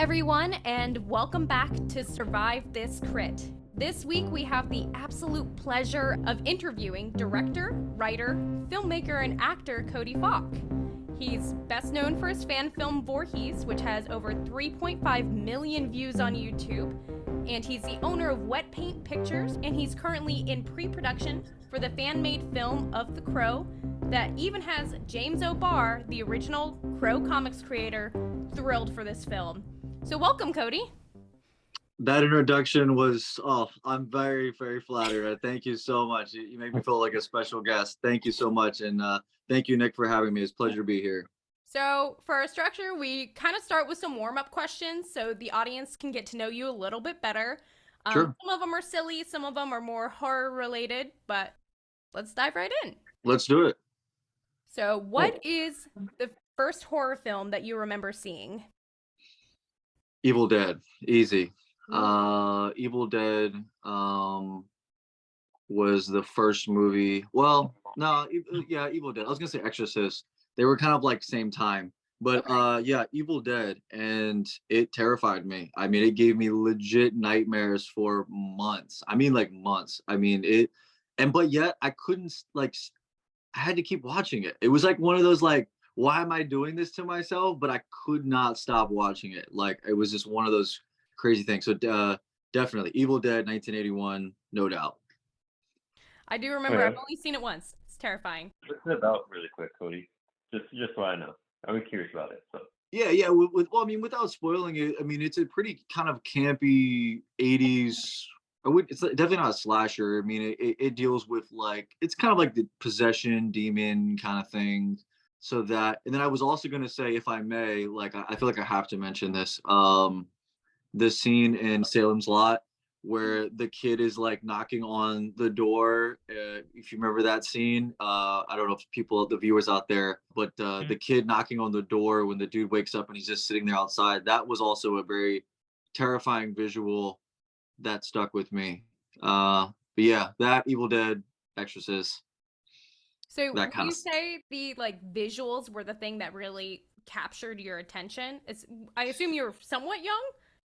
everyone, and welcome back to Survive This Crit. This week, we have the absolute pleasure of interviewing director, writer, filmmaker, and actor Cody Faulk. He's best known for his fan film Voorhees, which has over 3.5 million views on YouTube, and he's the owner of Wet Paint Pictures, and he's currently in pre-production for the fan-made film of The Crow that even has James O'Barr, the original Crow comics creator, thrilled for this film. So welcome, Cody. That introduction was, I'm very, very flattered. Thank you so much. You make me feel like a special guest. Thank you so much. And thank you, Nick, for having me. It's a pleasure to be here. So for our structure, we kind of start with some warm-up questions so the audience can get to know you a little bit better. Sure. Some of them are silly, some of them are more horror-related, but let's dive right in. Let's do it. So what is the first horror film that you remember seeing? Evil Dead. Easy. Evil Dead was the first movie. Well, no, yeah, Evil Dead. I was gonna say Exorcist. They were kind of like same time. But yeah, Evil Dead, and it terrified me. I mean, it gave me legit nightmares for months. I mean, like months. I mean, but yet I couldn't, like, I had to keep watching it. It was like one of those, like, why am I doing this to myself? But I could not stop watching it. Like, it was just one of those crazy things. So definitely Evil Dead 1981, no doubt. I do remember. I've only seen it once. It's terrifying. What's it about, really quick, Cody? Just so I know. I'm curious about it. So. Yeah. Well, I mean, without spoiling it, I mean, it's a pretty kind of campy 80s. It's definitely not a slasher. I mean, it deals with, like, it's kind of like the possession, demon kind of thing. So that, and then I was also going to say, if I may, like, I feel like I have to mention this, the scene in Salem's Lot where the kid is, like, knocking on the door. If you remember that scene, I don't know if the viewers out there, but the kid knocking on the door when the dude wakes up and he's just sitting there outside, that was also a very terrifying visual that stuck with me. But yeah, that, Evil Dead, Exorcist. So would you say the, like, visuals were the thing that really captured your attention? I assume you're somewhat young.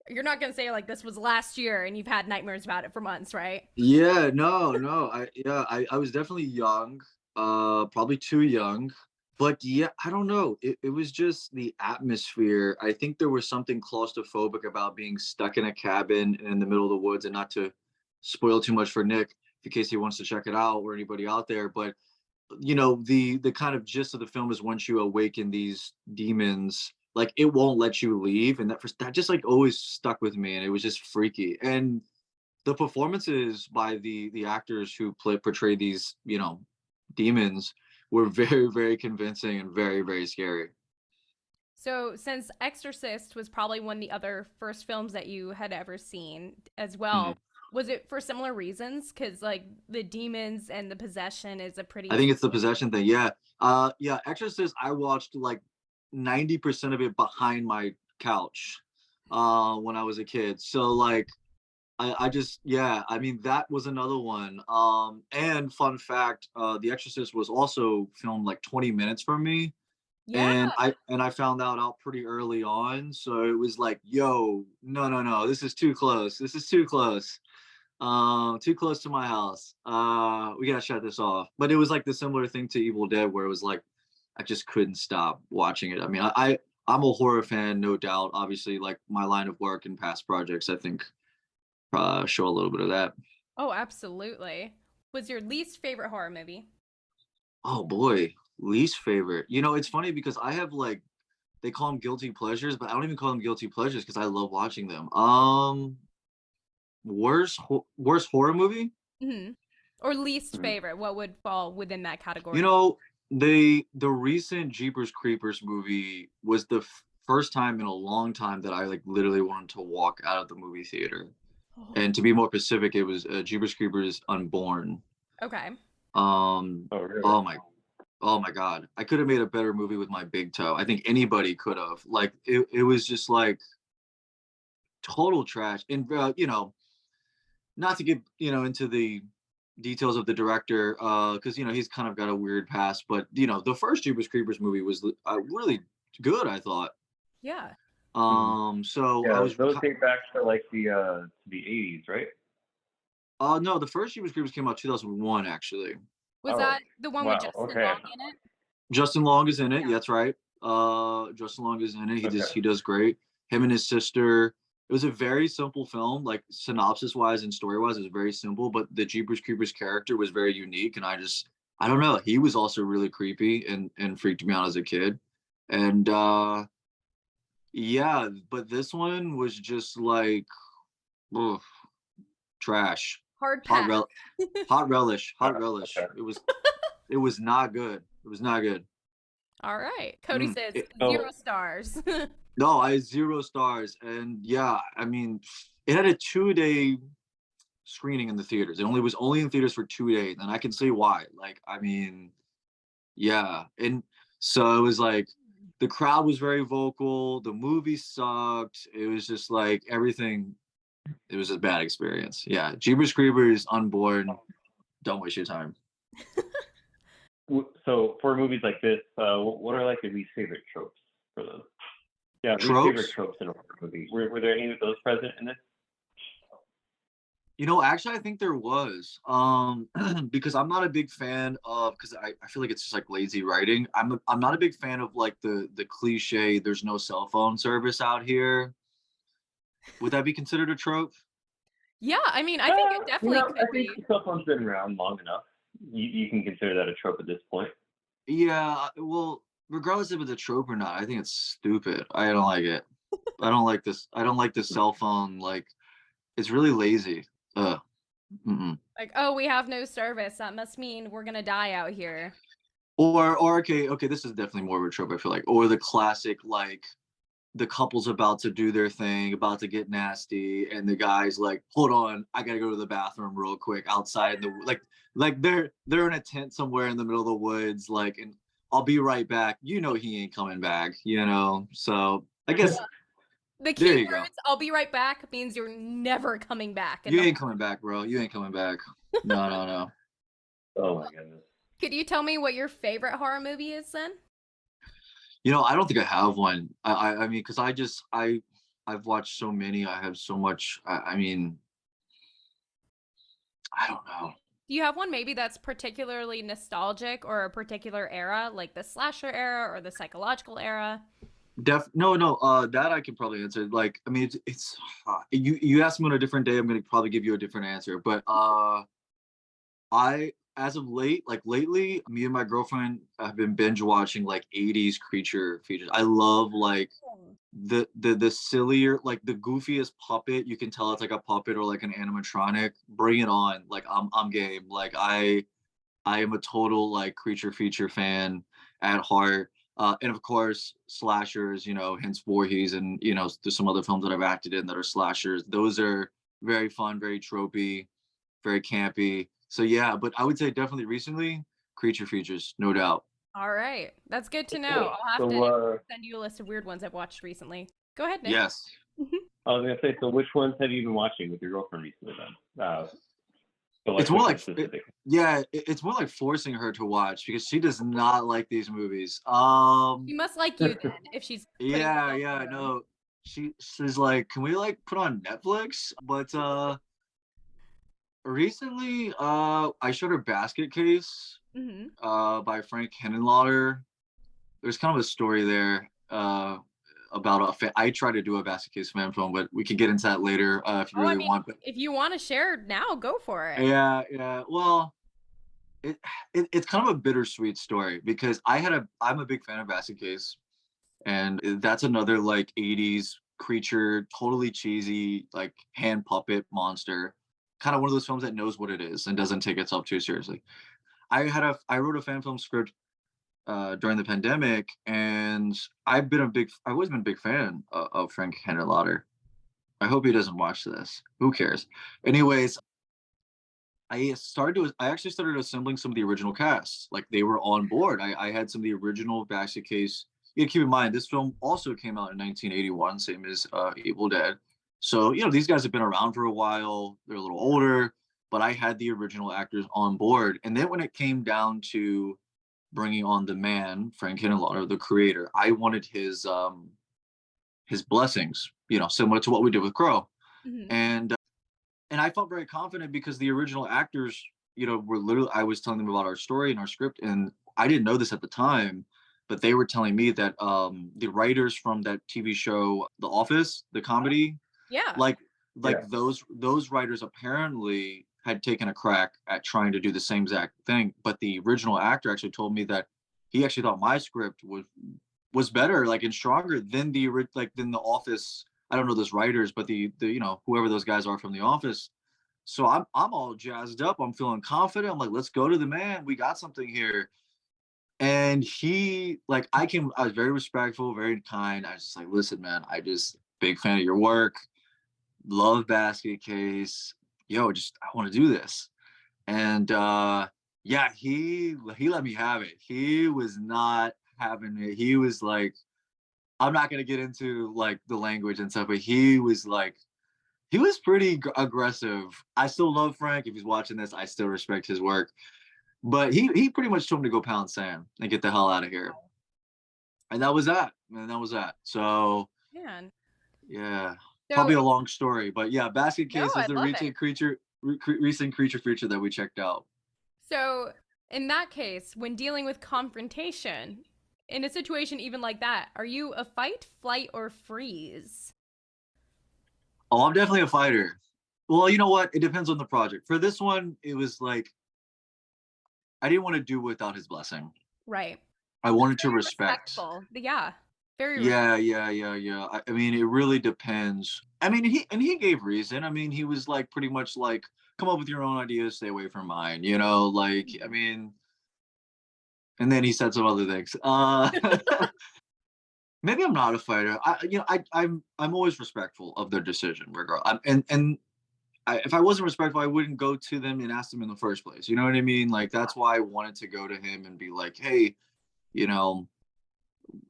You're not gonna say, like, this was last year and you've had nightmares about it for months, right? Yeah, no. I was definitely young, probably too young. But yeah, I don't know. It was just the atmosphere. I think there was something claustrophobic about being stuck in a cabin in the middle of the woods, and not to spoil too much for Nick in case he wants to check it out, or anybody out there. But you know, the kind of gist of the film is once you awaken these demons, like, it won't let you leave, and that just, like, always stuck with me, and it was just freaky. And the performances by the actors who portray these, you know, demons were very, very convincing and very, very scary. So since Exorcist was probably one of the other first films that you had ever seen as well, was it for similar reasons? Because, like, the demons and the possession is a pretty... I think it's the possession thing. Yeah. Yeah, Exorcist, I watched like 90% of it behind my couch when I was a kid. So, like, I just, yeah, I mean, that was another one. And fun fact, The Exorcist was also filmed like 20 minutes from me. Yeah. And I found that out pretty early on. So it was like, yo, no, this is too close. This is too close. Too close to my house. We gotta shut this off. But it was like the similar thing to Evil Dead, where it was like I just couldn't stop watching it. I mean, I'm a horror fan, no doubt. Obviously, like, my line of work and past projects, I think, show a little bit of that. Oh, absolutely. Was your least favorite horror movie? Oh boy, least favorite. You know, it's funny because I have, like, they call them guilty pleasures, but I don't even call them guilty pleasures because I love watching them. Worst horror movie? Mm-hmm. Or least favorite? What would fall within that category? You know, the recent Jeepers Creepers movie was the first time in a long time that I, like, literally wanted to walk out of the movie theater. And to be more specific, it was Jeepers Creepers Unborn. Okay. Really? Oh my God, I could have made a better movie with my big toe. I think anybody could have. Like, it was just like total trash. And you know, not to get, you know, into the details of the director, because, you know, he's kind of got a weird past. But, you know, the first Jeepers Creepers movie was really good, I thought. Yeah. So I Yeah, was those date back to like the 80s, right? no, the first Jeepers Creepers came out 2001 actually. Was Oh, that the one with wow. Justin Okay. Long in it? Justin Long is in it. Yeah. Yeah, that's right. Justin Long is in it. Okay. He does great. Him and his sister. It was a very simple film, like synopsis wise and story wise, it was very simple. But the Jeepers Creepers character was very unique, and I don't know. He was also really creepy and freaked me out as a kid. And yeah, but this one was just like, ugh, trash. Hard Hot pass. rel, hot relish, hot Okay. relish. It was not good. It was not good. All right. Cody says Oh, 0 stars. No, I had 0 stars. And yeah, I mean, it had a 2 day screening in the theaters. It only was only in theaters for 2 days. And I can see why. Like, I mean, yeah. And so it was like the crowd was very vocal. The movie sucked. It was just like everything. It was a bad experience. Yeah. Jeepers Creepers, Unborn. Don't waste your time. so for movies like this, what are like the least favorite tropes for those? Yeah, least favorite Tropes? tropes in a horror movie. Were there any of those present in this? Actually, I think there was. Because I'm not a big fan of because I feel like it's just like lazy writing. I'm not a big fan of like the cliche. There's no cell phone service out here. Would that be considered a trope? Yeah, I mean, I think it definitely could I think be. cell phone's been around long enough. You can consider that a trope at this point. Yeah. Well, regardless if it's a trope or not, I think it's stupid. I don't like it. I don't like this. I don't like the cell phone. Like, it's really lazy. Ugh. Mm-mm. Like, oh, we have no service. That must mean we're gonna die out here. Or okay, this is definitely more of a trope, I feel like. Or the classic, like, the couple's about to do their thing, about to get nasty, and the guy's like, "Hold on, I gotta go to the bathroom real quick outside in the like they're in a tent somewhere in the middle of the woods, like, and I'll be right back. You know he ain't coming back, you know. So I guess The there key you go. words, I'll be right back, means you're never coming back. You ain't coming back, bro. You ain't coming back. No, no, no. Oh my goodness. Could you tell me what your favorite horror movie is then? I don't think I have one. I mean, because I've watched so many. I have so much. I mean, I don't know. Do you have one maybe that's particularly nostalgic or a particular era, like the slasher era or the psychological era? No, that I can probably answer. Like, I mean, it's you asked me on a different day, I'm gonna probably give you a different answer. But I as of late, like lately, me and my girlfriend have been binge watching like 80s creature features. I love like the sillier, like the goofiest puppet. You can tell it's like a puppet or like an animatronic. Bring it on. Like I'm game. Like I am a total like creature feature fan at heart. And of course, slashers, hence Voorhees, and there's some other films that I've acted in that are slashers. Those are very fun, very tropey, very campy. So yeah, but I would say definitely recently, creature features, no doubt. All right. That's good to know. Cool. I'll have So, to send you a list of weird ones I've watched recently. Go ahead, Nick. Yes. I was gonna say, so which ones have you been watching with your girlfriend recently then? So like It's more which like ones specific? it's more like forcing her to watch because she does not like these movies. She must like you then, if she's putting Yeah, herself yeah, through them. no. She's like, "Can we like put on Netflix?" But recently I showed her Basket Case Mm-hmm. by Frank Henenlotter. There's kind of a story there about I tried to do a Basket Case fan film, but we could get into that later if you Oh, I really mean, want. But if you want to share now, go for it. yeah, yeah. Well, it's kind of a bittersweet story because I'm a big fan of Basket Case, and that's another like 80s creature, totally cheesy, like hand puppet monster, kind of one of those films that knows what it is and doesn't take itself too seriously. I wrote a fan film script during the pandemic, and I've always been a big fan of Frank Henenlotter. I hope he doesn't watch this. Who cares? Anyways, I actually started assembling some of the original cast. Like they were on board. I had some of the original Basket Case. You gotta keep in mind this film also came out in 1981, same as Evil Dead. So these guys have been around for a while. They're a little older, but I had the original actors on board. And then when it came down to bringing on the man, Frank Henenlotter, the creator, I wanted his blessings, similar to what we did with Crow. Mhm. And I felt very confident because the original actors, were literally, I was telling them about our story and our script, and I didn't know this at the time, but they were telling me that the writers from that TV show, The Office, the comedy, Yeah. like Yeah. those writers apparently had taken a crack at trying to do the same exact thing, but the original actor actually told me that he actually thought my script was better, like, and stronger than than The Office. I don't know those writers, but the whoever those guys are from The Office. So I'm all jazzed up. I'm feeling confident. I'm like, let's go to the man. We got something here. And he, like, I was very respectful, very kind. I was just like, listen, man, big fan of your work. Love Basket Case. Yo, I want to do this. And yeah, he let me have it. He was not having it. He was like, I'm not gonna get into like the language and stuff, but he was pretty aggressive. I still love Frank. If he's watching this, I still respect his work. But he pretty much told me to go pound sand and get the hell out of here. And that was that. And that was that. So Man. yeah, So, probably a long story, but yeah, Basket Case No, is I the love recent creature feature that we checked out. So, in that case, when dealing with confrontation, in a situation even like that, are you a fight, flight, or freeze? Oh, I'm definitely a fighter. Well, you know what? It depends on the project. For this one, it was like I didn't want to do without his blessing. Right. I wanted to Very respect. respectful. Yeah. Very Yeah. I mean, it really depends. I mean, he gave reason. I mean, he was like pretty much like, come up with your own ideas, stay away from mine. Like, I mean, and then he said some other things. Maybe I'm not a fighter. I'm always respectful of their decision, regardless. If I wasn't respectful, I wouldn't go to them and ask them in the first place. You know what I mean? Like, that's why I wanted to go to him and be like, hey, you know,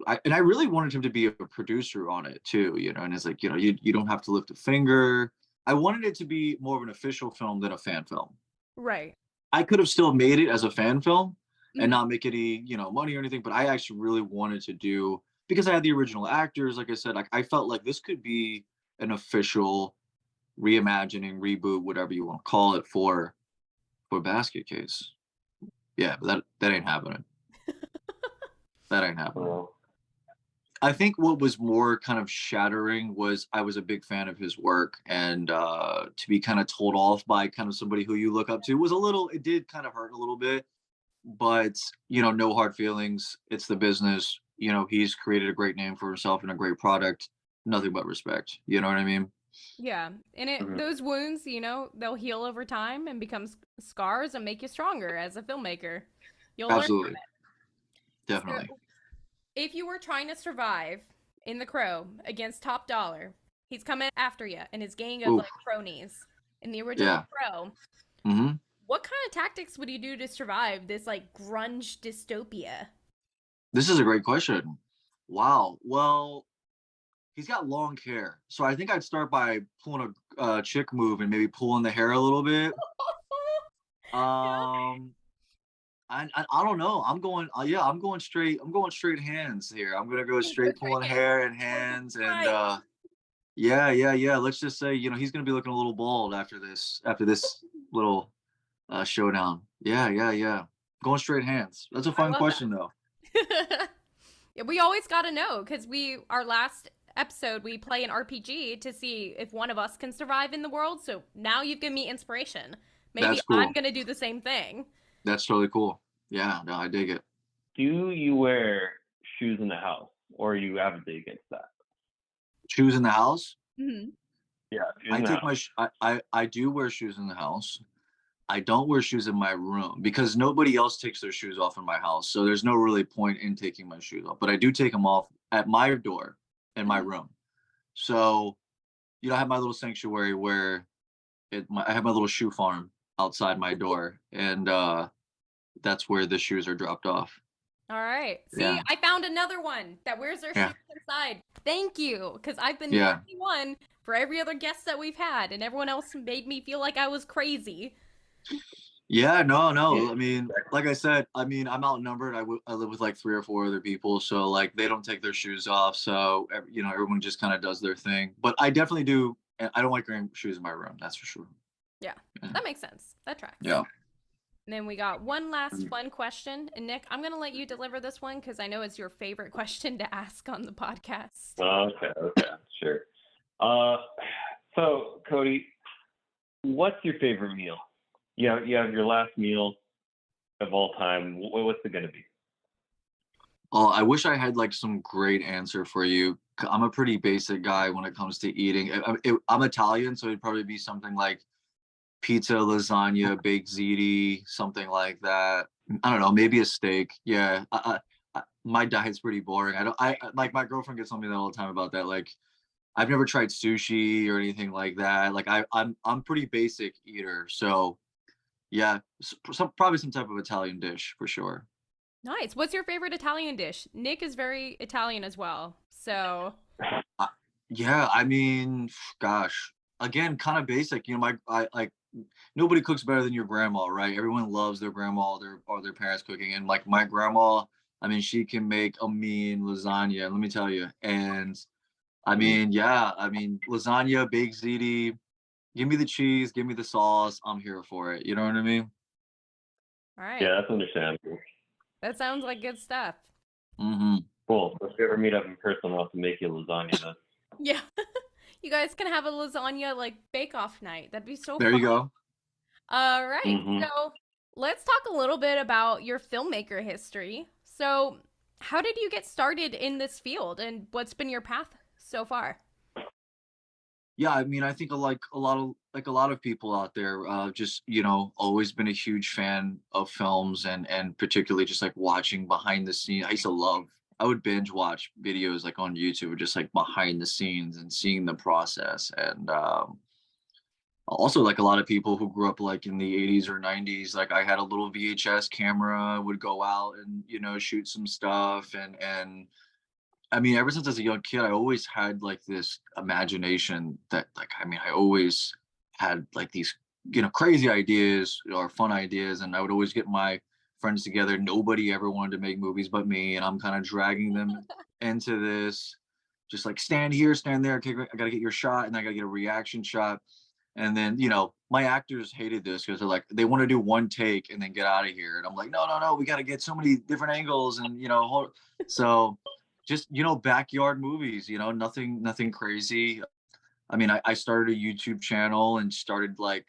I really wanted him to be a producer on it too, and it's like, you don't have to lift a finger. I wanted it to be more of an official film than a fan film. Right. I could have still made it as a fan film and Mhm. not make any, money or anything, but I actually really wanted to do, because I had the original actors, like I said, like I felt like this could be an official reimagining, reboot, whatever you want to call it, for Basket Case. Yeah, but that ain't happening. That ain't happening. Well, I think what was more kind of shattering was I was a big fan of his work, and to be kind of told off by kind of somebody who you look up to was it did kind of hurt a little bit, but no hard feelings. It's the business. He's created a great name for himself and a great product. Nothing but respect. You know what I mean? Yeah. And Mhm. those wounds, they'll heal over time and become scars and make you stronger as a filmmaker. You'll learn from Absolutely. it. Definitely. So, if you were trying to survive in The Crow against Top Dollar, he's coming after you and his gang of Oof. like cronies in the original Yeah. Crow. Hmm. What kind of tactics would you do to survive this like grunge dystopia? This is a great question. Wow. Well, he's got long hair, so I think I'd start by pulling a chick move and maybe pulling the hair a little bit. Um, I don't know. I'm going. Yeah, I'm going straight. I'm going straight hands here. I'm gonna go straight pulling hair and hands, and Right. yeah. Let's just say, he's gonna be looking a little bald after this little showdown. Yeah. Going straight hands. That's a I fun love question though. that. Yeah, we always got to know because our last episode we play an RPG to see if one of us can survive in the world. So now you've given me inspiration. Maybe That's I'm cool. gonna do the same thing. That's totally cool. Yeah, no, I dig it. do you wear shoes in the house, or are you avidly against that? Shoes in the house. Mm-hmm. Yeah, shoes I in the take house. I do wear shoes in the house. I don't wear shoes in my room because nobody else takes their shoes off in my house. So there's no really point in taking my shoes off. But I do take them off at my door in my room. So, I have my little sanctuary where I have my little shoe farm outside my door, and that's where the shoes are dropped off. All right. See, Yeah, I found another one that wears their yeah, shoes inside. Thank you, because I've been the yeah. only one for every other guest that we've had, and everyone else made me feel like I was crazy. Yeah, no, Yeah, no. I mean, like I said, I mean, I'm outnumbered. I live with like 3 or 4 other people, so like they don't take their shoes off. So everyone just kind of does their thing. But I definitely do. And I don't like wearing shoes in my room. That's for sure. Yeah, Yeah. that makes sense. That tracks. Yeah. And then we got one last fun question. And Nick, I'm going to let you deliver this one because I know it's your favorite question to ask on the podcast. Okay, okay, sure. Uh, so Cody, what's your favorite meal? You have your last meal of all time. What's it gonna be? Oh, I wish I had like some great answer for you. I'm a pretty basic guy when it comes to eating. I'm Italian, so it'd probably be something like pizza, lasagna, baked ziti, something like that. I don't know, maybe a steak. Yeah, my diet's pretty boring. I don't. Like my girlfriend gets on me that all the time about that. Like I've never tried sushi or anything like that. Like I'm pretty basic eater. So yeah, probably some type of Italian dish for sure. Nice. What's your favorite Italian dish? Nick is very Italian as well. So, Uh, yeah, I mean, gosh, again, kind of basic. I like nobody cooks better than your grandma, right? Everyone loves their grandma or their parents cooking, and like my grandma, I mean, she can make a mean lasagna. Let me tell you, and I Mhm. mean, yeah, I mean, lasagna, baked ziti. Give me the cheese, give me the sauce. I'm here for it. You know what I mean? all right. Yeah, that's understandable. That sounds like good stuff. Hmm. Cool. If we ever meet up in person, I'll have to make you lasagna then. Yeah. You guys can have a lasagna like bake off night. That'd be so There fun. you go. All right. Mm-hmm. So, let's talk a little bit about your filmmaker history. So, how did you get started in this field and what's been your path so far? Yeah, I mean, I think a lot of people out there, just always been a huge fan of films and particularly just like watching behind the scenes. I would binge watch videos like on YouTube, just like behind the scenes and seeing the process. And also like a lot of people who grew up like in the 80s or 90s, like I had a little VHS camera, would go out and shoot some stuff. And I mean, ever since I was a young kid, I always had like this imagination that, like, I mean, I always had like these, crazy ideas or fun ideas. And I would always get my friends together. Nobody ever wanted to make movies but me. And I'm kind of dragging them into this, just like stand here, stand there. Okay, I got to get your shot and I got to get a reaction shot. And then, my actors hated this because they're like, they want to do one take and then get out of here. And I'm like, no, no, no, we got to get so many different angles and, so just, backyard movies, nothing crazy. I mean, I started a YouTube channel and started like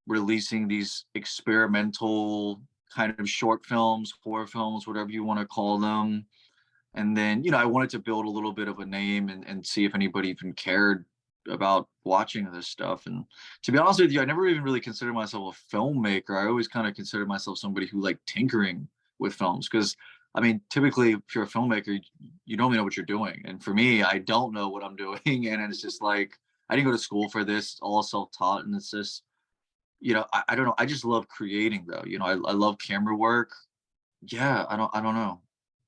releasing these experimental kind of short films, horror films, whatever you want to call them. And then, I wanted to build a little bit of a name and see if anybody even cared about watching this stuff. And to be honest with you, I never even really considered myself a filmmaker. I always kind of considered myself somebody who liked tinkering with films. Because I mean, typically if you're a filmmaker, you normally know what you're doing. And for me, I don't know what I'm doing. And it's just like I didn't go to school for this, all self-taught. And it's just, I don't know. I just love creating though. I love camera work. Yeah, I don't know.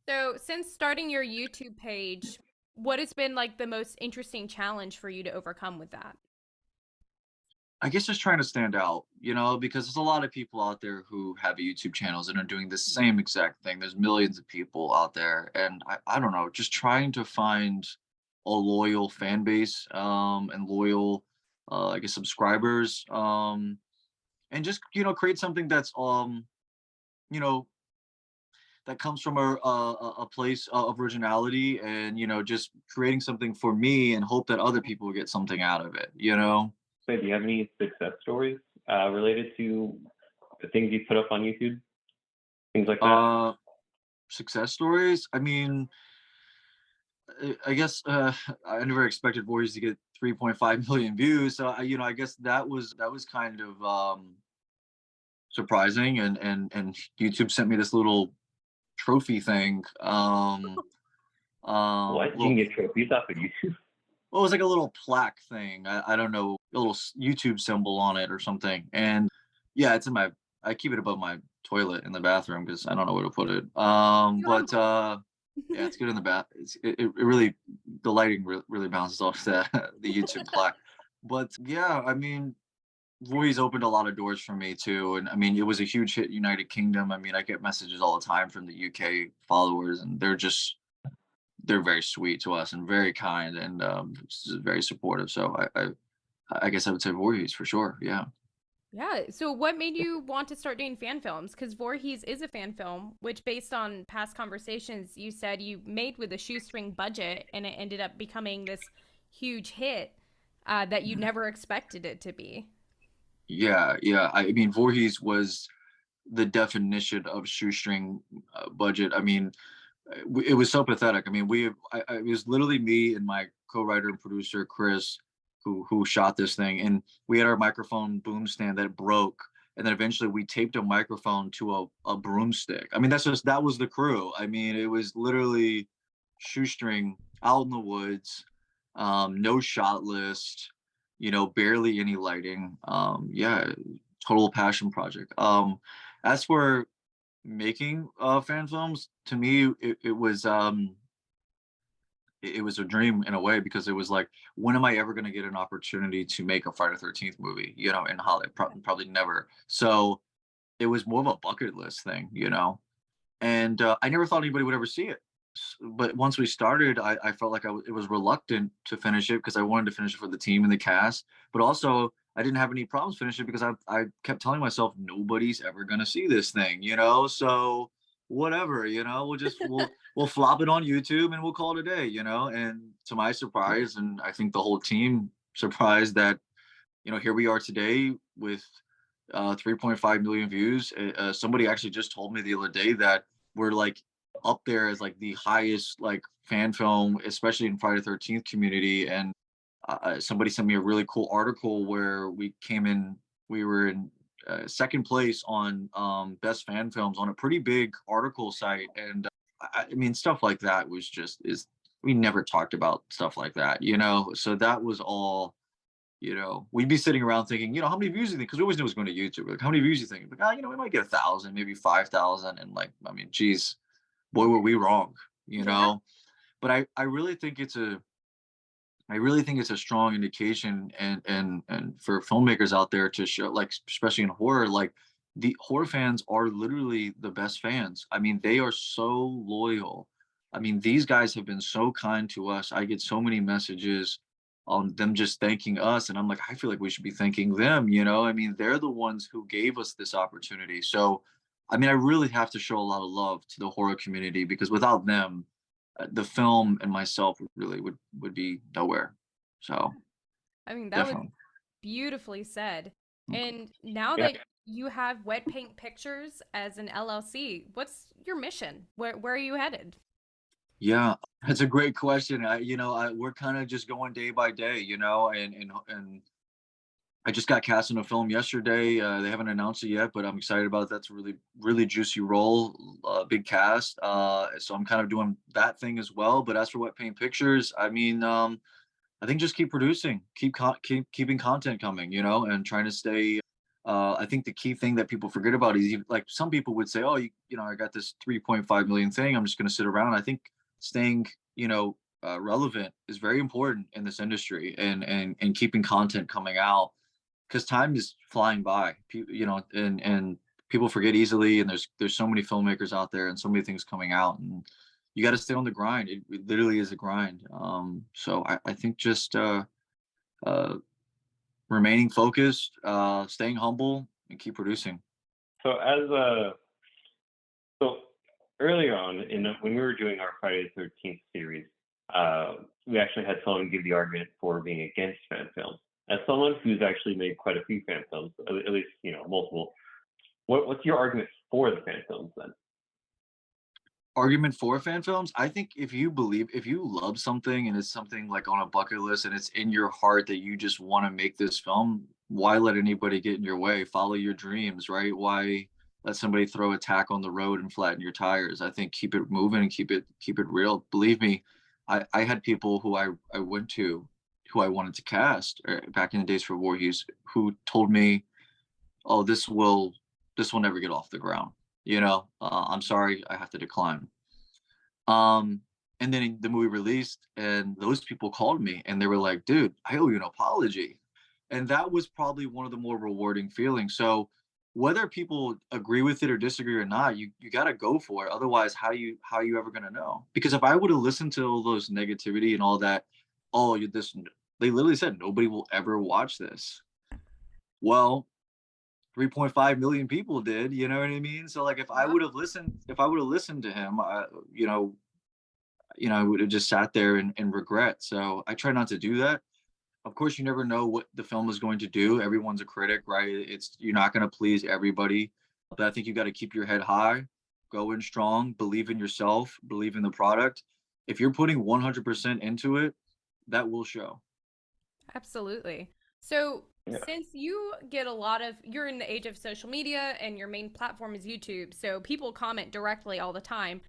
So, since starting your YouTube page, what has been like the most interesting challenge for you to overcome with that? I guess just trying to stand out, because there's a lot of people out there who have YouTube channels and are doing the same exact thing. There's millions of people out there. And I don't know, just trying to find a loyal fan base, and loyal, I guess, subscribers, and just, create something that's, you know, that comes from a place of originality and, just creating something for me and hope that other people get something out of it. So, do you have any success stories related to the things you put up on YouTube? Things like that? Uh, Success stories. I mean, I guess I never expected Warriors to get 3.5 million views. So I guess that was kind of surprising, and YouTube sent me this little trophy thing. What? You can Little, get trophies off of YouTube? well, it was like a little plaque thing. I don't know, a little YouTube symbol on it or something. And yeah, it's in my. I keep it above my toilet in the bathroom because I don't know where to put it. But yeah, it's good in the bath. It really, the lighting really bounces off the the YouTube plaque. But yeah, I mean, Voorhees opened a lot of doors for me too, and I mean, it was a huge hit in United Kingdom. I mean, I get messages all the time from the UK followers, and they're very sweet to us and very kind and very supportive. So I guess I would say Voorhees for sure. Yeah. Yeah. So, what made you want to start doing fan films? Because Voorhees is a fan film, which, based on past conversations, you said you made with a shoestring budget, and it ended up becoming this huge hit that you never expected it to be. Yeah, yeah. I mean, Voorhees was the definition of shoestring budget. I mean, it was so pathetic. I mean, it was literally me and my co-writer and producer Chris who shot this thing, and we had our microphone boom stand that broke, and then eventually we taped a microphone to a broomstick. I mean, that was the crew. I mean, it was literally shoestring out in the woods, no shot list, barely any lighting. Yeah, total passion project. As for making fan films, to me it was a dream in a way, because it was like, when am I ever going to get an opportunity to make a Friday the 13th movie, in Hollywood? Probably never. So it was more of a bucket list thing, and I never thought anybody would ever see it. But once we started, I felt like it was reluctant to finish it, because I wanted to finish it for the team and the cast, but also I didn't have any problems finishing it, because I kept telling myself nobody's ever gonna see this thing, so whatever, we'll flop it on YouTube and we'll call it a day, and to my surprise, and I think the whole team surprised, that here we are today with 3.5 million views. Somebody actually just told me the other day that we're like up there as like the highest like fan film, especially in Friday the 13th community. And somebody sent me a really cool article where we were in second place on best fan films on a pretty big article site. And I mean, stuff like that we never talked about stuff like that, so that was all. We'd be sitting around thinking, how many views do you think? Because we always knew it was going to YouTube. Like, how many views do you think? Like, we might get 1,000, maybe 5,000. And like, I mean, geez, boy, were we wrong, Yeah. But I really think it's a strong indication, and for filmmakers out there to show, like, especially in horror, like, the horror fans are literally the best fans. I mean, they are so loyal. I mean, these guys have been so kind to us. I get so many messages on them just thanking us, and I'm like, I feel like we should be thanking them. I mean, they're the ones who gave us this opportunity. So, I mean, I really have to show a lot of love to the horror community, because without them, the film and myself would be nowhere. So I mean, that was definitely. beautifully said. And now Yeah. that you have Wet Paint Pictures as an LLC, what's your mission? Where are you headed? Yeah, that's a great question. We're kind of just going day by day, and I just got cast in a film yesterday. They haven't announced it yet, but I'm excited about it. That's a really, really juicy role, big cast. So I'm kind of doing that thing as well. But as for Wet Paint Pictures, I mean, I think just keep producing, keeping content coming, and trying to stay. I think the key thing that people forget about is, like, some people would say, "Oh, I got this 3.5 million thing. I'm just going to sit around." I think staying, relevant is very important in this industry, and keeping content coming out, because time is flying by. And people forget easily, and there's so many filmmakers out there and so many things coming out, and you got to stay on the grind. It literally is a grind. So I think just uh, remaining focused, staying humble, and keep producing. So so earlier on, when we were doing our Friday the 13th series, we actually had someone give the argument for being against fan films. As someone who's actually made quite a few fan films, at least multiple, what's your argument for the fan films then? Argument for fan films, I think if you love something, and it's something like on a bucket list, and it's in your heart that you just want to make this film, why let anybody get in your way? Follow your dreams, right? Why let somebody throw a tack on the road and flatten your tires? I think keep it moving and keep it real. Believe me, I had people who I went to, who I wanted to cast, back in the days for Voorhees, who told me, "Oh, this will never get off the ground. I'm sorry, I have to decline." Um, and then the movie released, and those people called me, and they were like, "Dude, I owe you an apology." And that was probably one of the more rewarding feelings. So whether people agree with it or disagree or not, you got to go for it. Otherwise, how you ever going to know? Because if I would have listened to all those negativity and all that, oh, you this they literally said nobody will ever watch this. Well, 3.5 million people did, you know what I mean? So like Yeah. if I would have listened to him, I would have just sat there and regret. So I try not to do that. Of course, you never know what the film is going to do. Everyone's a critic, right? It's you're not going to please everybody, but I think you got to keep your head high, go in strong, believe in yourself, believe in the product. If you're putting 100% into it, that will show. Absolutely. So, Yeah. since you're in the age of social media and your main platform is YouTube, so people comment directly all the time.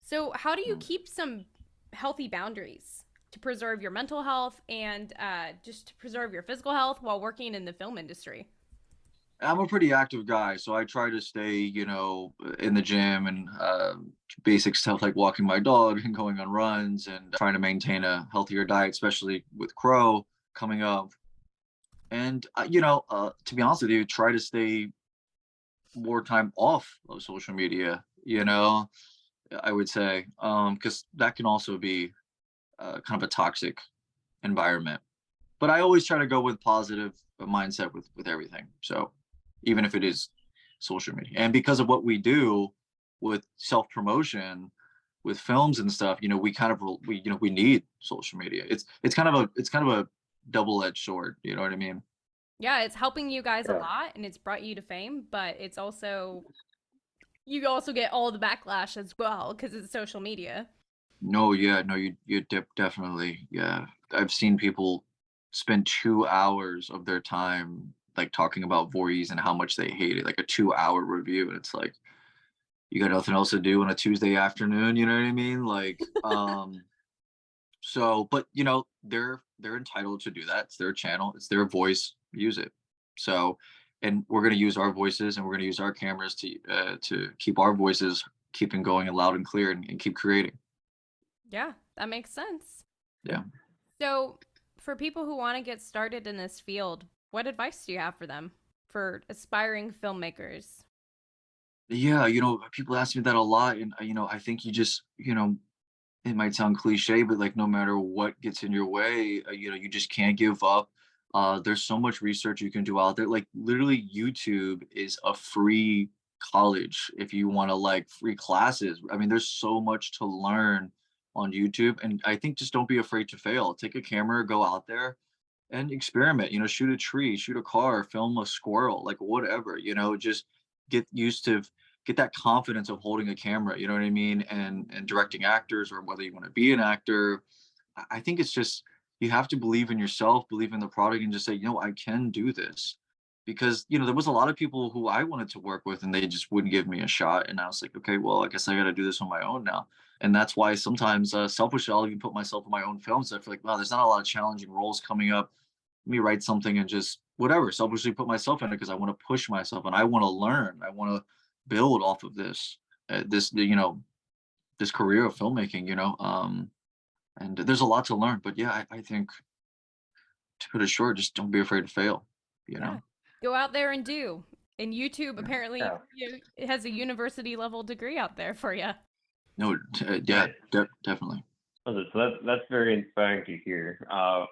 So, how do you Mm. keep some healthy boundaries to preserve your mental health and just to preserve your physical health while working in the film industry? I'm a pretty active guy, so I try to stay, in the gym and basic stuff like walking my dog and going on runs and trying to maintain a healthier diet, especially with Crow coming up. And to be honest with you, try to stay more time off of social media. I would say, because that can also be kind of a toxic environment. But I always try to go with positive mindset with everything. So even if it is social media, and because of what we do with self promotion, with films and stuff, we kind of we need social media. It's kind of a double edged sword. You know what I mean? Yeah, it's helping you guys a Yeah. lot and it's brought you to fame, but it's also you also get all the backlash as well because it's social media. No, yeah, no, definitely, yeah. I've seen people spend 2 hours of their time like talking about Voorhees and how much they hate it, like a 2 hour review, and it's like you got nothing else to do on a Tuesday afternoon, you know what I mean? Like, so, but they're entitled to do that. It's their channel, it's their voice, use it. So, and we're gonna use our voices and we're gonna use our cameras to keep our voices keeping going and loud and clear and keep creating. Yeah, that makes sense. Yeah. So, for people who want to get started in this field, what advice do you have for them, for aspiring filmmakers? Yeah, people ask me that a lot, and I think you just, it might sound cliche, but like no matter what gets in your way, you just can't give up. There's so much research you can do out there. Like literally, YouTube is a free college if you want to like free classes. I mean, there's so much to learn on YouTube, and I think just don't be afraid to fail. Take a camera, go out there and experiment. Shoot a tree, shoot a car, film a squirrel, like whatever. Just get used to get that confidence of holding a camera, you know what I mean, and directing actors or whether you want to be an actor. I think it's just you have to believe in yourself, believe in the product, and just say, I can do this. Because there was a lot of people who I wanted to work with, and they just wouldn't give me a shot. And I was like, okay, well, I guess I got to do this on my own now. And that's why sometimes, selfishly, I'll even put myself in my own films. I feel like, wow, there's not a lot of challenging roles coming up. Let me write something and just whatever, selfishly put myself in it because I want to push myself and I want to learn. I want to build off of this career of filmmaking. And there's a lot to learn. But yeah, I think to put it short, just don't be afraid to fail. You Yeah, know. go out there and do. And YouTube Yeah. apparently Yeah. it has a university level degree out there for you. No, yeah, Nice. definitely. Okay, so that's very inspiring to hear.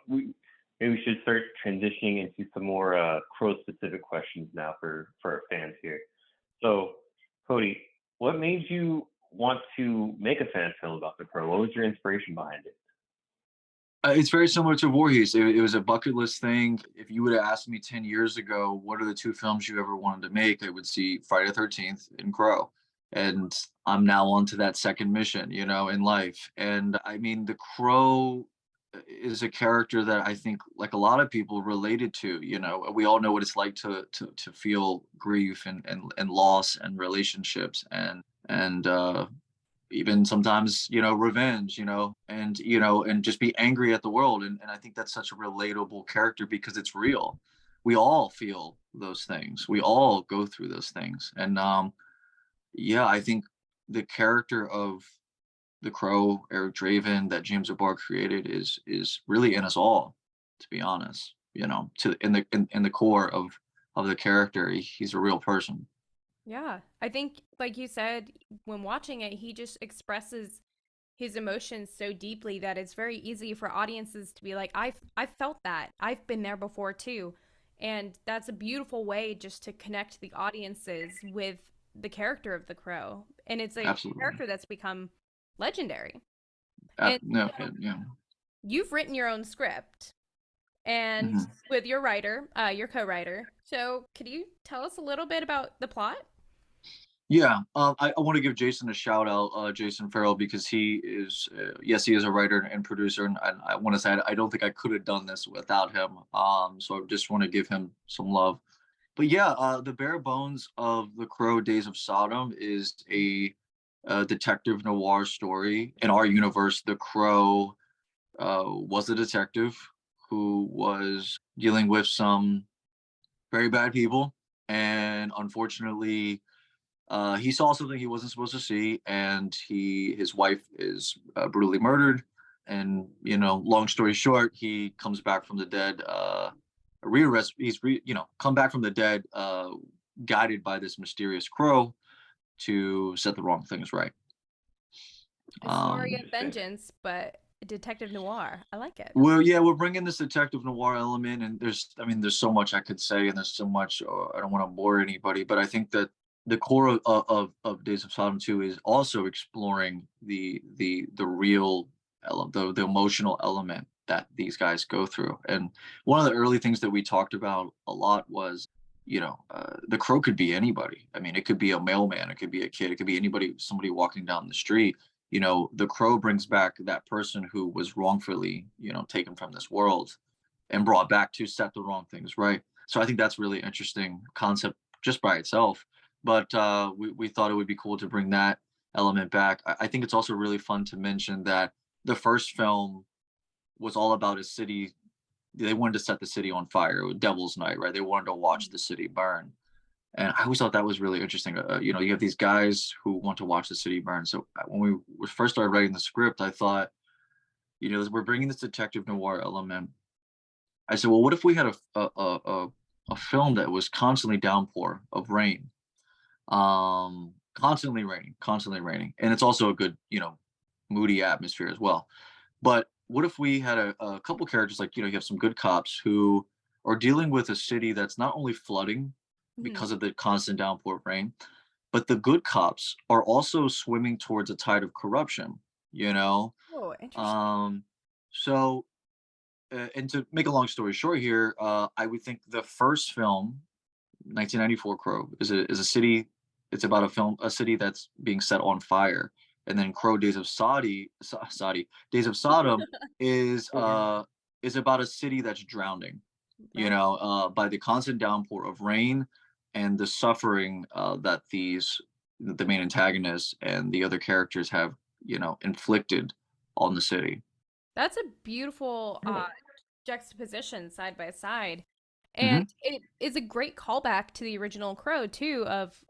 Maybe we should start transitioning into some more Crow specific questions now for our fans here. So, Cody, what made you want to make a fan film about the Crow? What was your inspiration behind it? It's very similar to Voorhees. It was a bucket list thing. If you would have asked me 10 years ago, what are the two films you ever wanted to make, I would see Friday the 13th and Crow. And I'm now on to that second mission, in life. And I mean, the Crow is a character that I think like a lot of people related to. We all know what it's like to feel grief and loss and relationships and even sometimes revenge, and just be angry at the world. And I think that's such a relatable character because it's real. We all feel those things, we all go through those things. And yeah, I think the character of the Crow, Eric Draven, that James O'Barr created is really in us all, to be honest. to in the core of the character. He's a real person. Yeah. I think, like you said, when watching it, he just expresses his emotions so deeply that it's very easy for audiences to be like, I've felt that. I've been there before too. And that's a beautiful way just to connect the audiences with the character of the Crow. And it's a Absolutely. character that's become legendary. And No, yeah. you've written your own script and Mhm. with your writer, your co-writer. So could you tell us a little bit about the plot? Yeah, I want to give Jason a shout out, Jason Farrell, because he is, yes, he is a writer and producer, and I want to say I don't think I could have done this without him. So I just want to give him some love. But yeah, the bare bones of The Crow: Days of Sodom is a detective noir story. In our universe, The Crow was a detective who was dealing with some very bad people, and unfortunately he saw something he wasn't supposed to see, and his wife is brutally murdered. And long story short, he comes back from the dead. Rearrest. Come back from the dead, guided by this mysterious crow to set the wrong things right. A story of Interesting. vengeance, but detective noir. I like it. Well, yeah, we're bringing this detective noir element, and there's so much I could say, and there's so much. I don't want to bore anybody, but I think that the core of Days of Sodom 2 is also exploring the real element, the emotional element that these guys go through. And one of the early things that we talked about a lot was, the crow could be anybody. I mean, it could be a mailman, it could be a kid, it could be anybody, somebody walking down the street. The crow brings back that person who was wrongfully, taken from this world and brought back to set the wrong things right. So I think that's really interesting concept just by itself. But we thought it would be cool to bring that element back. I think it's also really fun to mention that the first film was all about a city. They wanted to set the city on fire. It was Devil's Night, right? They wanted to watch the city burn. And I always thought that was really interesting. You have these guys who want to watch the city burn. So when we first started writing the script, I thought, we're bringing this detective noir element. I said, well, what if we had a film that was constantly downpour of rain, constantly raining, and it's also a good, moody atmosphere as well. But what if we had a couple characters, like, you have some good cops who are dealing with a city that's not only flooding Mhm. because of the constant downpour of rain, but the good cops are also swimming towards a tide of corruption, you know? Oh, interesting. Um, so, and to make a long story short here, I would think the first film, 1994 Crow, is a city. It's about a city that's being set on fire, and then Crow: Days of Days of Sodom is about a city that's drowning, Right. by the constant downpour of rain and the suffering that the main antagonists and the other characters have, inflicted on the city. That's a beautiful juxtaposition side by side. And Hmm. it is a great callback to the original Crow too of,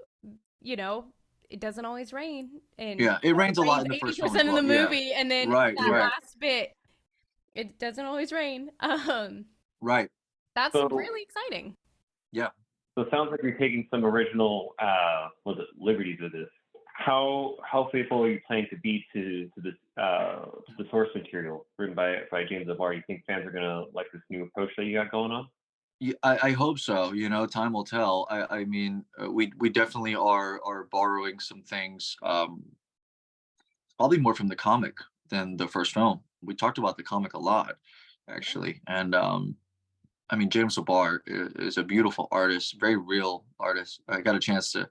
you know, it doesn't always rain and Yeah, it rains it a lot rains in the first film as 80% of the well. Yeah, movie and then right, that right, last bit, it doesn't always rain. right. That's So, really exciting. Yeah. so it sounds like you're taking some original liberties with this. How faithful are you planning to be to the source material written by James Lavar? You think fans are gonna like this new approach that you got going on? Yeah, I hope so. Time will tell. I mean, we definitely are borrowing some things, probably more from the comic than the first film. We talked about the comic a lot, Yeah. actually, and I mean, James Labar is a beautiful artist, very real artist. I got a chance to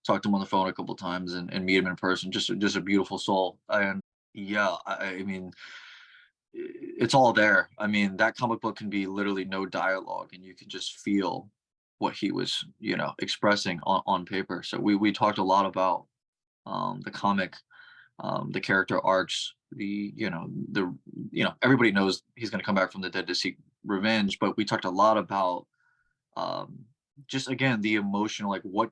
talk to him on the phone a couple times and meet him in person. Just a beautiful soul. And yeah, I mean, it's all there. I mean, that comic book can be literally no dialogue, and you can just feel what he was, expressing on paper. So we talked a lot about the comic, the character arcs, everybody knows he's going to come back from the dead to seek revenge, but we talked a lot about, um, just again the emotional, like what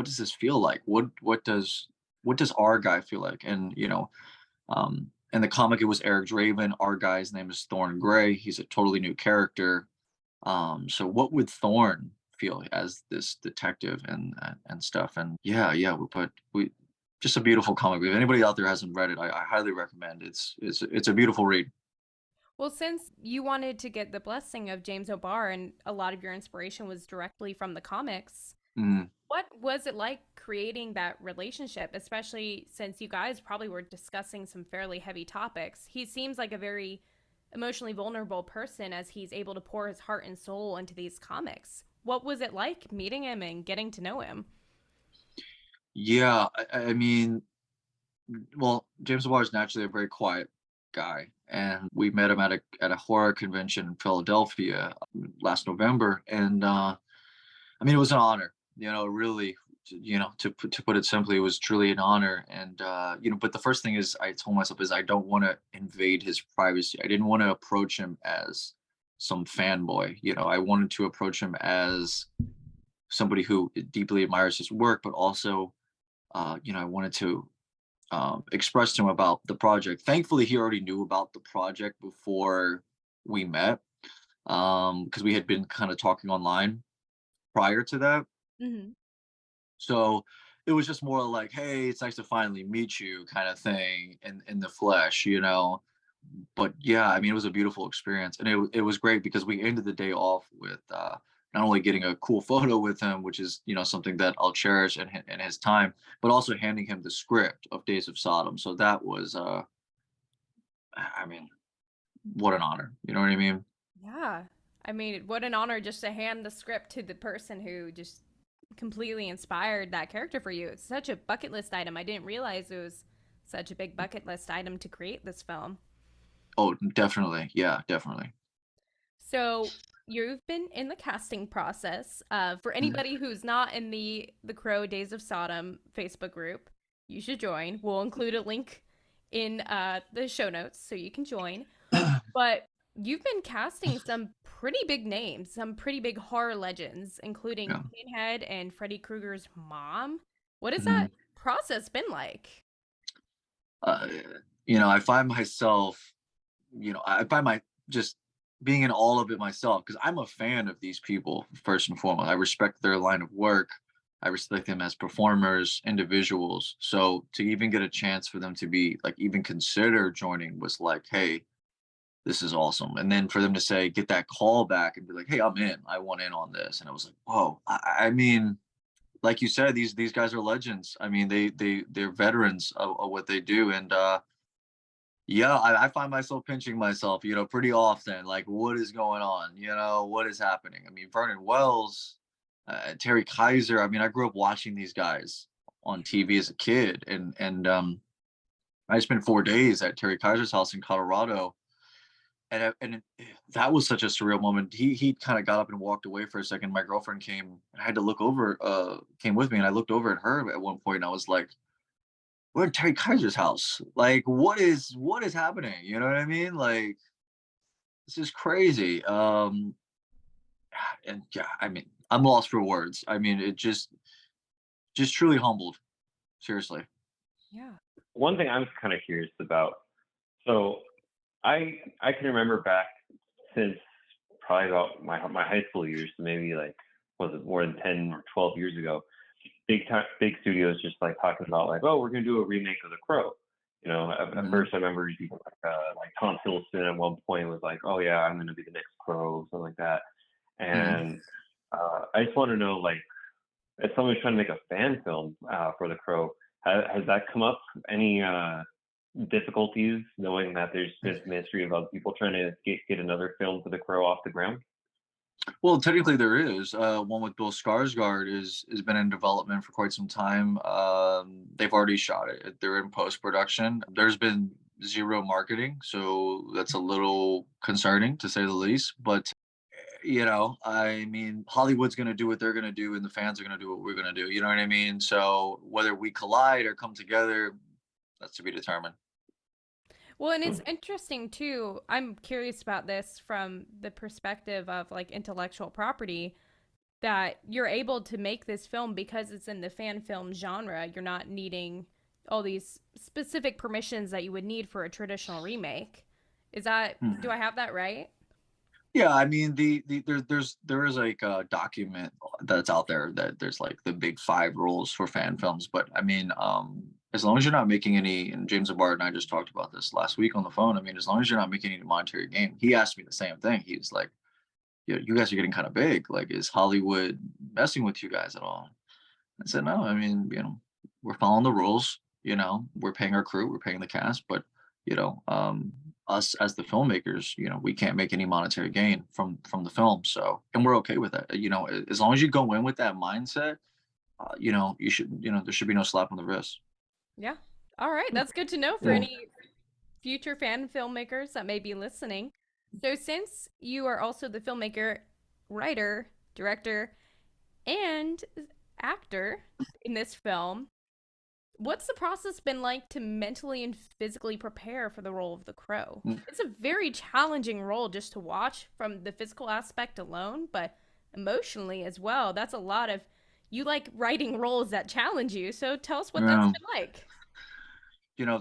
does this feel like? What does our guy feel like? And in the comic, it was Eric Draven. Our guy's name is Thorn Gray. He's a totally new character. So what would Thorn feel as this detective and stuff? And yeah, we just a beautiful comic. If anybody out there hasn't read it, I highly recommend. It's a beautiful read. Well, since you wanted to get the blessing of James O'Barr and a lot of your inspiration was directly from the comics, Mm. what was it like creating that relationship, especially since you guys probably were discussing some fairly heavy topics? He seems like a very emotionally vulnerable person as he's able to pour his heart and soul into these comics. What was it like meeting him and getting to know him? Yeah, I mean, well, James O'Barr is naturally a very quiet guy, and we met him at a horror convention in Philadelphia last November, and I mean, it was an honor, really, to put it simply, it was truly an honor. And, but the first thing is I told myself is I don't want to invade his privacy. I didn't want to approach him as some fanboy. I wanted to approach him as somebody who deeply admires his work, but also, I wanted to express to him about the project. Thankfully, he already knew about the project before we met, because we had been kind of talking online prior to that. Mm-hmm. So it was just more like, "Hey, it's nice to finally meet you," kind of thing in the flesh. But yeah, I mean, it was a beautiful experience, and it was great because we ended the day off with not only getting a cool photo with him, which is something that I'll cherish in his time, but also handing him the script of Days of Sodom. So that was, I mean, what an honor. You know what I mean? Yeah. I mean, what an honor just to hand the script to the person who just completely inspired that character for you. It's such a bucket list item. I didn't realize it was such a big bucket list item to create this film. Oh, definitely. Yeah, definitely. So you've been in the casting process. For Mhm. anybody who's not in the Crow Days of Sodom Facebook group, you should join. We'll include a link in the show notes so you can join. But you've been casting some pretty big names, some pretty big horror legends, including Yeah. Pinhead and Freddy Krueger's mom. What has that Mhm. process been like? Uh, I find myself, I find my just being in all of it myself because I'm a fan of these people first and foremost. I respect their line of work. I respect them as performers, individuals. So to even get a chance for them to be like even consider joining was like, hey, this is awesome. And then for them to say, get that call back and be like, hey, I'm in. I want in on this. And I was like, whoa. I mean, like you said, these guys are legends. I mean, they're veterans of what they do. And yeah, I find myself pinching myself, pretty often. Like, what is going on? What is happening? I mean, Vernon Wells, Terry Kaiser. I mean, I grew up watching these guys on TV as a kid, and I spent 4 days at Terry Kaiser's house in Colorado, that was such a surreal moment. He kind of got up and walked away for a second. My girlfriend came, and I had to look over, came with me, and I looked over at her at one point, and I was like, we're in Terry Kaiser's house. Like, what is happening? You know what I mean? Like, this is crazy. And yeah, I mean, I'm lost for words. I mean, it just truly humbled. Seriously. Yeah. One thing I'm kind of curious about. So I can remember back since probably about my high school years, so maybe like was it more than 10 or 12 years ago. Big studios just like talking about like, oh, we're gonna do a remake of The Crow. At Mhm, first I remember like Tom Hiddleston at one point was like, oh yeah, I'm gonna be the next Crow, something like that. mhm. And I just want to know, like, as someone who's trying to make a fan film for The Crow, has that come up? Any difficulties knowing that there's this mystery of other people trying to get another film for The Crow off the ground? Well, technically there is. One with Bill Skarsgård has been in development for quite some time. They've already shot it. They're in post-production. There's been zero marketing, so that's a little concerning to say the least. But I mean, Hollywood's gonna do what they're gonna do, and the fans are gonna do what we're gonna do. You know what I mean? So whether we collide or come together, that's to be determined. Well, and it's interesting too. I'm curious about this from the perspective of like intellectual property that you're able to make this film because it's in the fan film genre. You're not needing all these specific permissions that you would need for a traditional remake. Is that, do Mhm. I have that right? Yeah, I mean there is like a document that's out there that there's like the big 5 rules for fan films, but I mean, as long as you're not making any, and James Abard and I just talked about this last week on the phone. I mean, as long as you're not making any monetary gain, he asked me the same thing. He's like, "Yeah, you guys are getting kind of big. Like, is Hollywood messing with you guys at all?" I said, "No, I mean, we're following the rules. We're paying our crew, we're paying the cast, but you know, um, us as the filmmakers, we can't make any monetary gain from the film. So, and we're okay with that. As long as you go in with that mindset, you should, there should be no slap on the wrist." Yeah. All right. That's good to know for Yeah. any future fan filmmakers that may be listening. So, since you are also the filmmaker, writer, director, and actor in this film, what's the process been like to mentally and physically prepare for the role of the Crow? Mm, It's a very challenging role just to watch from the physical aspect alone, but emotionally as well. That's a lot of you like writing roles that challenge you. So tell us what that's yeah. been like.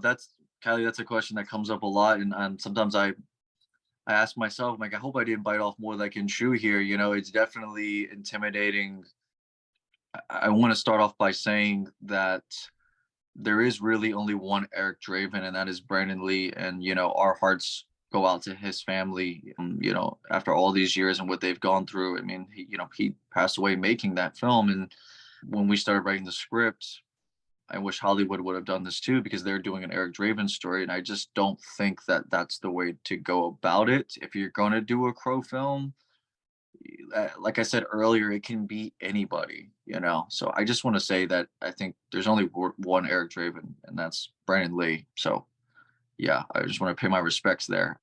That's Kylie. That's a question that comes up a lot, and sometimes I ask myself, like, I hope I didn't bite off more than I can chew here. It's definitely intimidating. I want to start off by saying that there is really only one Eric Draven, and that is Brandon Lee. And our hearts go out to his family. After all these years and what they've gone through. I mean, he passed away making that film, and when we started writing the script, I wish Hollywood would have done this too, because they're doing an Eric Draven story, and I just don't think that that's the way to go about it. If you're going to do a Crow film, like I said earlier, it can be anybody. So I just want to say that I think there's only one Eric Draven, and that's Brandon Lee. So yeah, I just want to pay my respects there.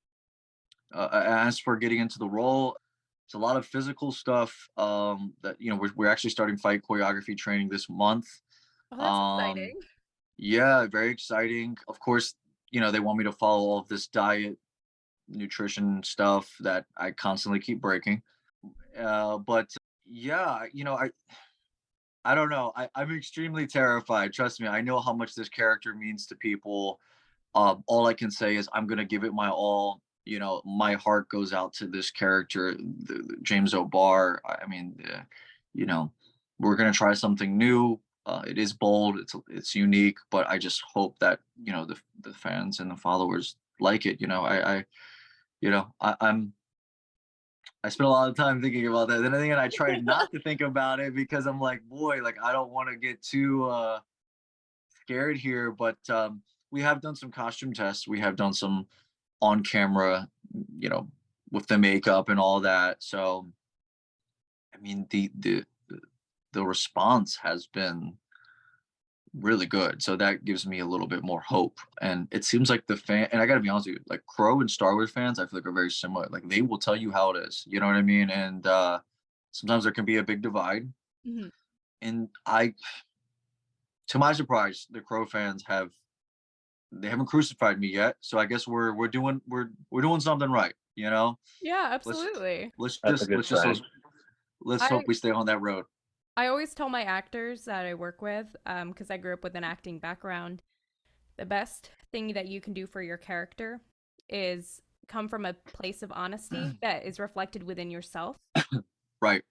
As for getting into the role, it's a lot of physical stuff. That we're actually starting fight choreography training this month. Oh, that's Um, exciting. yeah, very exciting. Of course, they want me to follow all of this diet, nutrition stuff that I constantly keep breaking. But yeah, I don't know. I'm extremely terrified. Trust me, I know how much this character means to people. All I can say is I'm gonna give it my all. My heart goes out to this character, James O'Barr. I mean, you know, we're gonna try something new. It is bold. It's unique, but I just hope that the fans and the followers like it. I spent a lot of time thinking about that. Then again, I try not to think about it because I'm like, boy, like I don't want to get too scared here. But we have done some costume tests. We have done some on camera, you know, with the makeup and all that. So I mean, the response has been really good. So that gives me a little bit more hope. And it seems like the fan, and I gotta be honest with you, like Crow and Star Wars fans, I feel like are very similar. Like they will tell you how it is. You know what I mean? And sometimes there can be a big divide. Mhm. And to my surprise, the Crow fans they haven't crucified me yet. So I guess we're doing something right. Yeah, Let's absolutely. let's That's a just good let's just sign. let's hope I we stay on that road. I always tell my actors that I work with, because I grew up with an acting background, the best thing that you can do for your character is come from a place of honesty that is reflected within yourself. Right.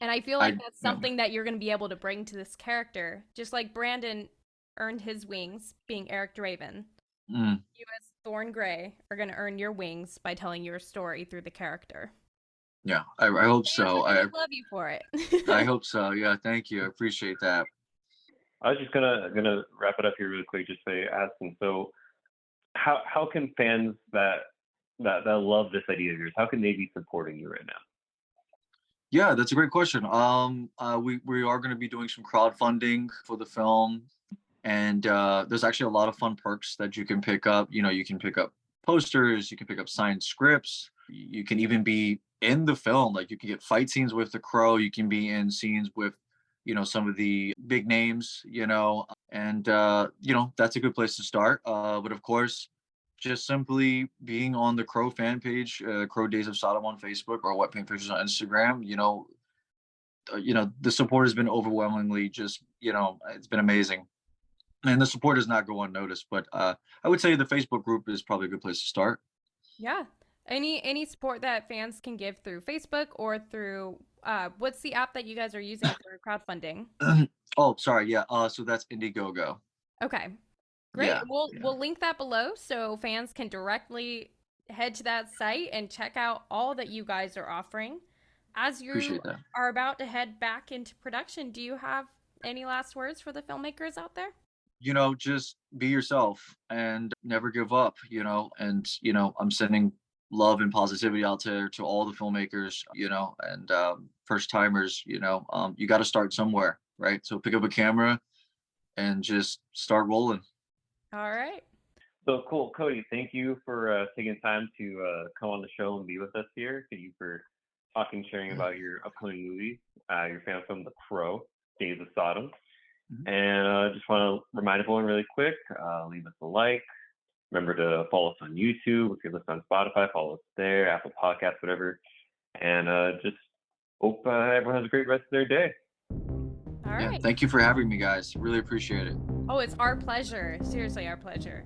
And I feel like I that's Yeah. something that you're going to be able to bring to this character. Just like Brandon earned his wings being Eric Draven, Mm, you as Thorn Grey are going to earn your wings by telling your story through the character. yeah. I hope Fans are so. going I to love you for I it. hope so. Yeah, thank you. I appreciate that. I was just gonna wrap it up here really quick, just by asking. So, how can fans that love this idea of yours, how can they be supporting you right now? Yeah, that's a great question. We are going to be doing some crowdfunding for the film, and there's actually a lot of fun perks that you can pick up. You can pick up posters, you can pick up signed scripts, you can even be in the film. Like you can get fight scenes with the Crow, you can be in scenes with, some of the big names. And that's a good place to start. But of course, just simply being on the Crow fan page, Crow Days of Sodom on Facebook, or Wet Paint Pictures on Instagram. The support has been overwhelmingly just, it's been amazing, and the support does not go unnoticed. But I would say the Facebook group is probably a good place to start. Yeah. Any support that fans can give through Facebook or through what's the app that you guys are using for crowdfunding? Oh, sorry. Yeah. So that's Indiegogo. Okay. Great. Yeah. Yeah. We'll link that below so fans can directly head to that site and check out all that you guys are offering. As you Appreciate that. are about to head back into production, do you have any last words for the filmmakers out there? Just be yourself and never give up, and, I'm sending love and positivity out there to all the filmmakers, and first timers, you got to start somewhere, right? So pick up a camera and just start rolling. All right. So cool, Cody. Thank you for taking time to come on the show and be with us here. Thank you for talking, sharing about your upcoming movies, your fan film, The Crow, Days of Sodom. Mhm. And just want to remind everyone really quick, leave us a like. Remember to follow us on YouTube. If you're listening on Spotify, follow us there, Apple Podcasts, whatever. And just hope everyone has a great rest of their day. All Yeah. right. Thank you for having me, guys. Really appreciate it. Oh, it's our pleasure. Seriously, our pleasure.